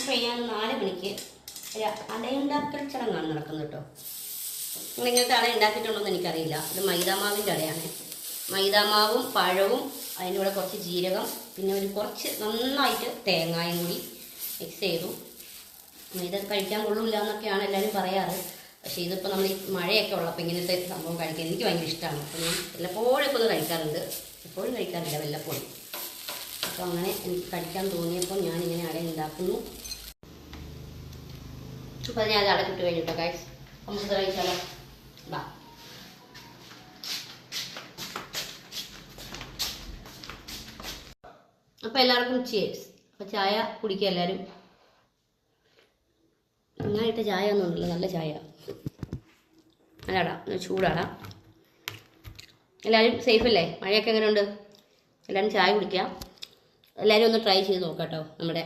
അപ്പോൾ ഞാൻ 4 മണിക്ക് ഒരു അടയുണ്ടാക്കൽ ചടങ്ങാണ് നടക്കുന്നത് കേട്ടോ. നിങ്ങളിങ്ങനത്തെ അട ഉണ്ടാക്കിയിട്ടുണ്ടോ എന്ന് എനിക്കറിയില്ല. ഇത് മൈദാമാവിൻ്റെ അടയാണ്. മൈദാമാവും പഴവും അതിൻ്റെ കൂടെ കുറച്ച് ജീരകം പിന്നെ ഒരു കുറച്ച് നന്നായിട്ട് തേങ്ങായും കൂടി മിക്സ് ചെയ്തു. ഇത് കഴിക്കാൻ കൊള്ളില്ല എന്നൊക്കെയാണ് എല്ലാവരും പറയാറ്. പക്ഷേ ഇതിപ്പോൾ നമ്മൾ ഈ മഴയൊക്കെ ഉള്ളപ്പോൾ ഇങ്ങനത്തെ സംഭവം കഴിക്കാൻ എനിക്ക് ഭയങ്കര ഇഷ്ടമാണ്. അപ്പോൾ ഞാൻ വല്ലപ്പോഴൊക്കെ ഒന്ന് കഴിക്കാറുണ്ട്, എപ്പോഴും കഴിക്കാറില്ല, വല്ലപ്പോഴും. അപ്പോൾ അങ്ങനെ എനിക്ക് കഴിക്കാൻ തോന്നിയപ്പോൾ ഞാനിങ്ങനെ അട ഉണ്ടാക്കുന്നു. അപ്പോൾ അത് ഞാൻ അട ചുട്ട് കഴിഞ്ഞിട്ടോ ഗൈസ്. നമുക്ക് കഴിച്ചാലോ? ബാ. അപ്പോൾ എല്ലാവർക്കും ചിയേഴ്സ്. അപ്പോൾ ചായ കുടിക്കുക എല്ലാവരും. നന്നായിട്ട് ചായ ഒന്നുമില്ല, നല്ല ചായ, നല്ല അട, ചൂടട. എല്ലാവരും സേഫ് അല്ലേ? മഴയൊക്കെ എങ്ങനെയുണ്ട്? എല്ലാവരും ചായ കുടിക്കുക. എല്ലാവരും ഒന്ന് ട്രൈ ചെയ്ത് നോക്കാം കേട്ടോ നമ്മുടെ